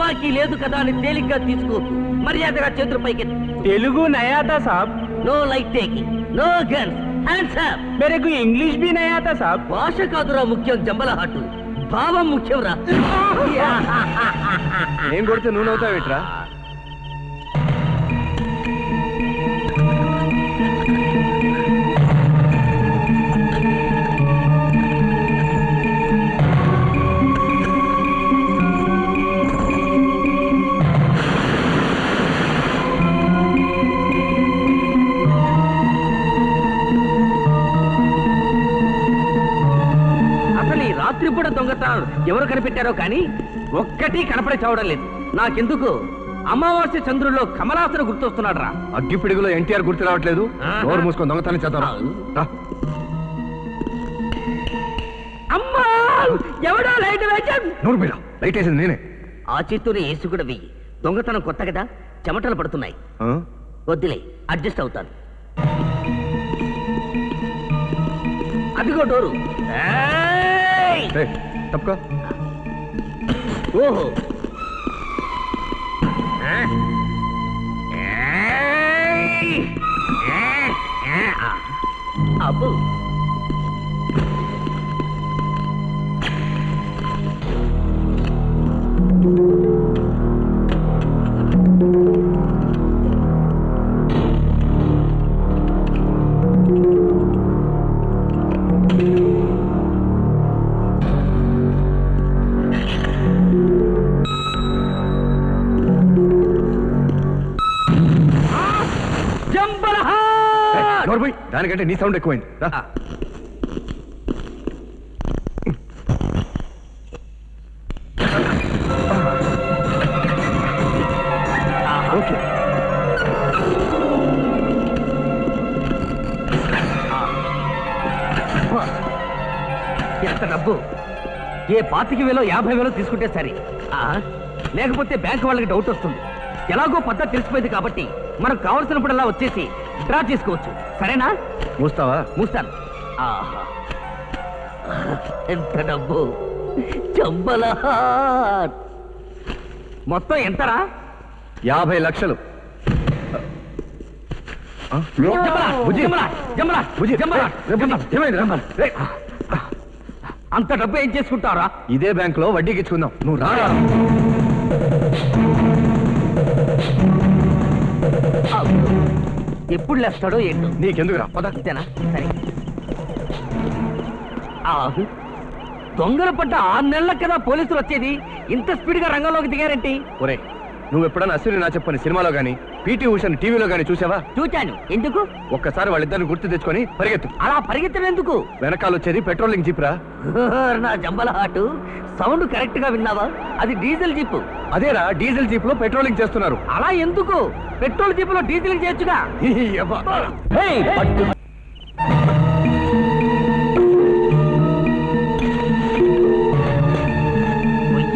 తుపాకీ లేదు కదా అని తేలిగ్గా తీసుకోవద్దు. మర్యాదగా చేతులు పైకి. తెలుగు నయా థా saab. No light taking, no guns. Hands up. मेरे को इंग्लिश भी नहीं आता साहब. భాష కాదురా ముఖ్యం, జంబలహాటు భావం ముఖ్యం రా. నేను కొడితే నువ్వు నవ్వుతావేట్రా? రాత్రిపూట దొంగతనాలు ఎవరు కనిపెట్టారో కానీ ఒక్కటి కనపడి చావడం లేదు. నాకెందుకు అమావాస్య చంద్రుల్లో కమలాసన గుర్తొస్తున్నాడు రా. అగ్గి పిడుగులో ఎన్టీఆర్ గుర్తు రావట్లేదు. నోరు మూసుకొని దొంగతనం చేద్దాం. అమ్మా, ఎవడో లైట్ వేసాడు. నోరు మీద లైట్ వేసింది నేనే. ఆ చేత్తోనే ఏసు కూడా వెయ్యి. దొంగతనం కొత్త కదా, చెమటలు పడుతున్నాయి. వద్దులే, అడ్జస్ట్ అవుతాను. అదిగో డోరు. తప్పుకో. ఓహో, అబ్బో, దానికంటే నీ సౌండ్ ఎక్కువైంది. ఓకే, ఎంత డబ్బు? ఏ 25,000 50,000 తీసుకుంటే సరే, లేకపోతే బ్యాంక్ వాళ్ళకి డౌట్ వస్తుంది. ఎలాగో పద్ధతి తెలిసిపోయింది కాబట్టి మనకు కావలసినప్పుడల్లా వచ్చేసి డ్రా చేసుకోవచ్చు. సరేనా? మూస్తావా? మూస్తాను. ఎంత డబ్బు! జంబలహాట్. మొత్తం ఎంతరా? 50 లక్షలు. అంత డబ్బు ఏం చేసుకుంటారా? ఇదే బ్యాంక్ లో వడ్డీకి ఇచ్చుకుందాం. నువ్వు రా. ఎప్పుడు లేస్తాడో ఏంటో. నీకెందుకు రా, పద. అంతేనా? సరే. దొంగలు పడ్డ 6 నెలలకు కదా పోలీసులు వచ్చేది. ఇంత స్పీడ్ గా రంగంలోకి దిగారేంటి? ఒరే, నువ్వు ఎప్పుడన్నా అశ్విని నా చెప్పని సినిమాలో గానీ పీటీ ఉషని టీవీలో గానీ చూసావా? చూచాను. ఎందుకు? ఒక్కసారి వాళ్ళిద్దరిని గుర్తు తెచ్చుకొని పరిగెత్తు. అలా పరిగెత్తడం ఎందుకు? వెనకాల వచ్చేది పెట్రోలింగ్ జీప్ రా. నా జంబలహాటు, సౌండ్ కరెక్ట్ గా విన్నావా? అది డీజిల్ జీప్. అదేరా, డీజిల్ జీప్ లో పెట్రోలింగ్ చేస్తున్నారు. అలా ఎందుకు? పెట్రోల్ జీప్ లో డీజిలింగ్ చేయొచ్చుగా.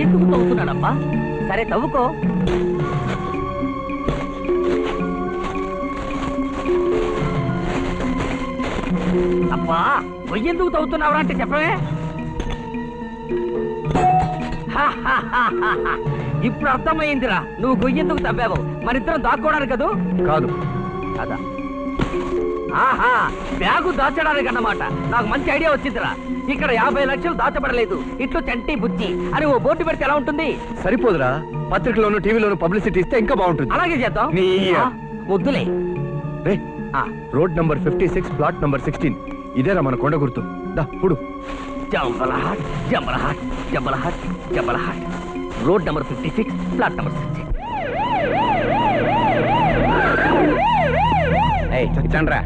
ఎందుకు తవ్వుతున్నాడబ్బా? సరే తవ్వుకో. అబ్బా, ఎందుకు తవ్వుతున్నావురా అంటే చెప్పవే. ఇప్పుడు అర్థమైందిరా నువ్వు గొయ్యేందుకు తవ్వావు. మరిద్దరం దాక్కోవడానికి కదూ? కాదు కదా. ఆహా, బ్యాగు దాచడానికి అన్నమాట. నాకు మంచి ఐడియా వచ్చిందిరా. ఇక్కడ 50 లక్షలు దాచబడలేదు, ఇట్లు చంటి బుచ్చి అని ఓ బోర్డు పెడితే ఎలా ఉంటుంది? సరిపోదురా, పత్రికలోను టీవీలోను పబ్లిసిటీ ఇస్తే ఇంకా బాగుంటుంది. అలాగే చేద్దాం. వద్దులే. Road number 56, plot number 16. ఇదేరా మన కొండ గుర్తు. ఇప్పుడు జంబలహాట్, జంబలహాట్, జంబలహాట్, జంబలహాట్. Road number 56, plot number 16. Chandra,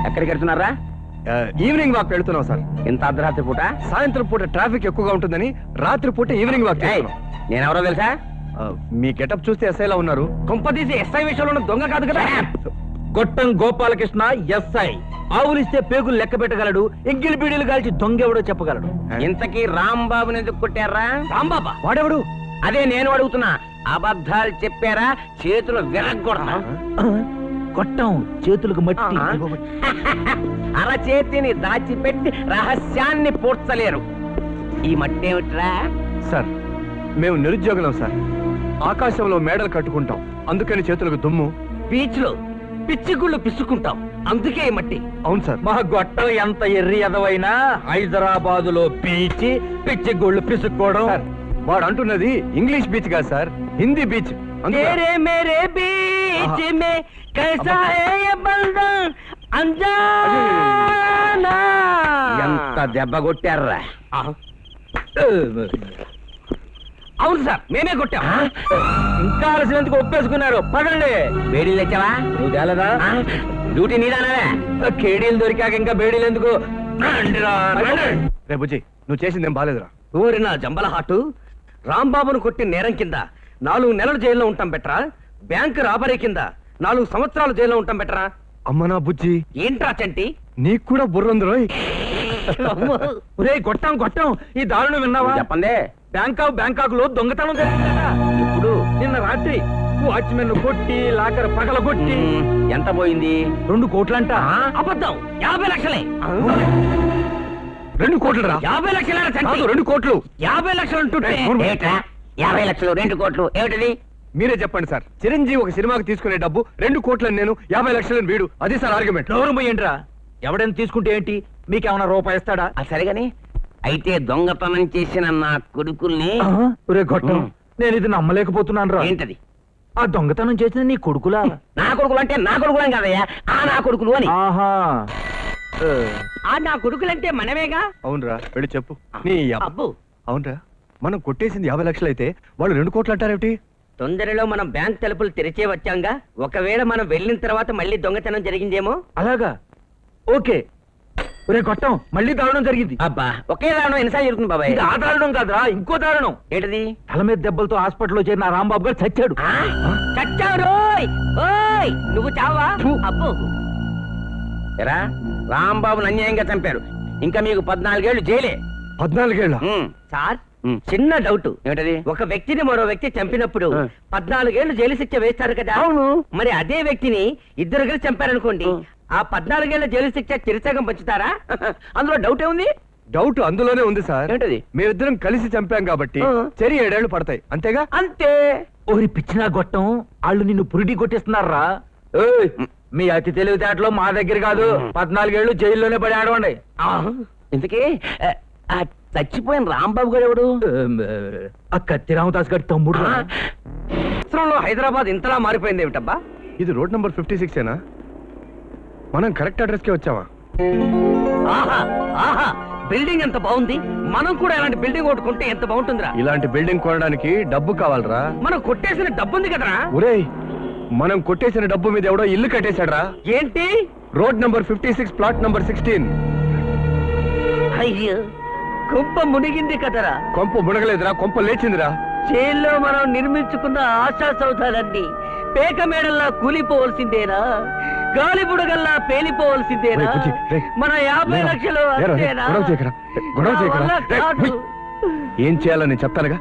ఎక్కడికి వెళ్తున్నారా? ఈవినింగ్ వాక్ వెళ్తున్నాం సార్. ఇంత అర్ధరాత్రి పూట? సాయంత్రం పూట ట్రాఫిక్ ఎక్కువగా ఉంటుందని రాత్రి పూట ఈవినింగ్ వాక్. నేనెవరో తెలుసా? మీ గెటప్ చూస్తే ఎస్ఐలా ఉన్నారు. కొంపదీసి ఎస్ఐ విషయంలో దొంగ కాదు కదా. గొట్టం గోపాలకృష్ణ ఎస్ఐ. ఆవులిస్తే పేగులు లెక్క పెట్టగలడు, ఎంగిలి బీడీలు కాల్చి దొంగెవడో చెప్పగలడు. ఇంతకీ రాంబాబుని ఎందుకు కొట్టారా? రాంబాబా వాడెవడు? అదే నేను అడుగుతున్నా. అబద్ధాలు చెప్పారా? చేతులు విరగ్గొడతా. గొట్టం చేతులకు మట్టి. అరచేతిని దాచిపెట్టి రహస్యాన్ని పూడ్చలేరు. ఈ మట్టి ఏమిట్రా? సార్, మేము నిరుద్యోగులం సార్. ఆకాశంలో మేడలు కట్టుకుంటాం, అందుకని చేతులకు దుమ్ము. బీచ్ లో పిచ్చి గుళ్ళు పిసుకుంటాం, అందుకే ఈ మట్టి. అవును సార్. మా గొట్టం ఎంత ఎర్రి ఎదవైనా హైదరాబాదులో పీచి పిచ్చి గుళ్ళు పిసుక్కోవడం. సార్, వాడు అంటున్నది ఇంగ్లీష్ బీచ్ కాదు సార్, హిందీ బీచ్. तेरे मेरे बीच में कैसा है ये बंधन अनजाना. ఎంత దెబ్బ కొట్టారా? అవును సార్, మేమే కొట్టాం. ఇంకా అలసినందుకు ఒప్పేసుకున్నారు. పదండి. బేడీలు తెచ్చావా? నువ్వు తేలదా? డ్యూటీ నీదానవే. కేడీలు దొరికాక ఇంకా బేడీలు ఎందుకు? రే బుజ్జి, నువ్వు చేసిందేం బాలేదురా. ఊరి నా జంబల హాటు, రాంబాబును కొట్టి నేరం కింద 4 నెలలు జైల్లో ఉంటాం బెటరా, బ్యాంక్ రాబరీ కింద 4 సంవత్సరాలు జైల్లో ఉంటాం బెటరా. అమ్మ నా బుజ్జి, ఏంట్రా చంటి? నీకు కూడా బుర్రంది రోయ్. ఒరేయ్ గొట్టం గొట్టం, ఈ దారుణం విన్నావా? చెప్పండి. బ్యాంకాక్ లో దొంగతనం జరిగిందట. ఇప్పుడు నిన్న రాత్రి వాచ్మెన్ కొట్టి లాకర్ పగల కొట్టి. ఎంత పోయింది? 2 కోట్లంట. అబద్ధం, 50 లక్షలే. 2 కోట్లు రా. 50 లక్షలేరా చంటి? 2 కోట్లు. 50 లక్షలు అంటుంటే 50 లక్షలు 2 కోట్లు ఏమిటది? మీరే చెప్పండి సార్. చిరంజీవి ఒక సినిమాకి తీసుకునే డబ్బు 2 కోట్లని నేను, 50 లక్షలని వీడు. అది సార్ ఆర్గ్యుమెంట్. నోరు మూయండిరా. ఎవడైనా తీసుకుంటే ఏంటి, మీకేమన్నా రూపాయి ఇస్తాడా? సరేగాని అయితే దొంగతనం చేసిన నా కొడుకుల్ని ఒరే గొట్టం, నేను ఇది నమ్మలేకపోతున్నాను రా. ఏంటది? ఆ దొంగతనం చేసిన నీ కొడుకులా? నా కొడుకులు అంటే నా కొడుకులం కదయ్యా, ఆ నా కొడుకులు అని. ఆహా. ఆ నా కొడుకులంటే మనమేగా. అవునరా, వెళ్ళి చెప్పు. నీ అబ్బ. అబ్బు, అవునరా, మనం కొట్టేసింది 50 లక్షలు అయితే వాళ్ళు 2 కోట్లు అంటారేమిటి? తొందరలో మనం బ్యాంక్ తలుపులు తెరిచే వచ్చాంగా. ఒకవేళ మనం వెళ్ళిన తర్వాత మళ్ళీ దొంగతనం జరిగిందేమో. అలాగా? ఓకే. ఒరే గొట్టం, మళ్ళీ దారుణం జరిగింది. అబ్బా, ఒకే దారుణం ఎన్నిసార్లు జరుగుతుంది బాబాయ్? ఇది ఆ దారుణం కాదురా, ఇంకో దారుణం. ఏంటది? తల మీద దెబ్బలతో హాస్పిటల్లో చేరిన ఆ రాంబాబు గారు చచ్చాడు. చచ్చావు రోయ్. ఓయ్, నువ్వు చావా? అబ్బో, ఎరా, రాంబాబుని అన్యాయంగా చంపారు. ఇంకా మీకు 14 ఏళ్ళు జైలే. 14 ఏళ్ళ? సార్ చిన్న డౌట్. ఏంటది? ఒక వ్యక్తిని మరో వ్యక్తి చంపినప్పుడు ఆ. 14 ఏళ్ళు జైలు శిక్ష వేస్తారు కదా. అవును. మరి అదే వ్యక్తిని 2 కలిసి చంపారనుకోండి, ఆ 14 ఏళ్ల జైలు శిక్ష చిరసగం పంచుతారా? అందులో డౌట్ ఏముంది? డౌట్ అందులోనే ఉంది సార్. ఏంటది? మేమిద్దరం కలిసి చంపాం కాబట్టి ఆ. చెరి 7 ఏళ్ళు పడతాయి, అంతేగా? అంతే. ఓరి పిచ్చినా గొట్టం, వాళ్ళు నిన్ను పురిటి కొట్టిస్తున్నారా? ఏయ్, మీ అతి తెలివితేటలో మా దగ్గర కాదు. 14 ఏళ్ళు జైల్లోనే పడి ఆడవండి. ఇంతకీ ఆ చచ్చిపోయిన రాంబాబు గారు ఎవడు? ఆ కత్తి రామదాస్ గారి తమ్ముడు రా. సంవత్సరంలో హైదరాబాద్ ఇంతలా మారిపోయింది ఏమిటబ్బా? ఇది రోడ్ నంబర్ 56 ఏనా? మనం కరెక్ట్ అడ్రస్ కి వచ్చామా? ఆహా ఆహా, బిల్డింగ్ ఎంత బాగుంది. మనం కూడా ఇలాంటి బిల్డింగ్ ఒకటి కొంటే ఎంత బాగుంటుందిరా. ఇలాంటి బిల్డింగ్ కొనడానికి డబ్బు కావాలరా. మనం కొట్టేసిన డబ్బు ఉంది కదరా. ఒరేయ్, మనం కొట్టేసిన డబ్బు మీద ఎవడో ఇల్లు కట్టేశాడ్రా. ఏంటి? Road number 56 plot number 16. అయ్యో, కొంప మునిగింది కదరా. కొంప మునగలేదురా, కొంప లేచిందిరా. జైల్లో మనం నిర్మించుకున్న ఆశా సౌధాలన్నీ పేక మేడల్లా కూలిపోవలసిందేనా? గాలి బుడగల్లా పేలిపోవలసిందేనా? రేయ్ బుజ్జి, రేయ్. మన 50 లేరా, లక్షలు లేరా, అంతేనా? గొడవ చేయకరా, గొడవ నా చేయకరా. వల్ల రేయ్, కాదు. ఏం చేయాలో నేను చెప్తానుగా.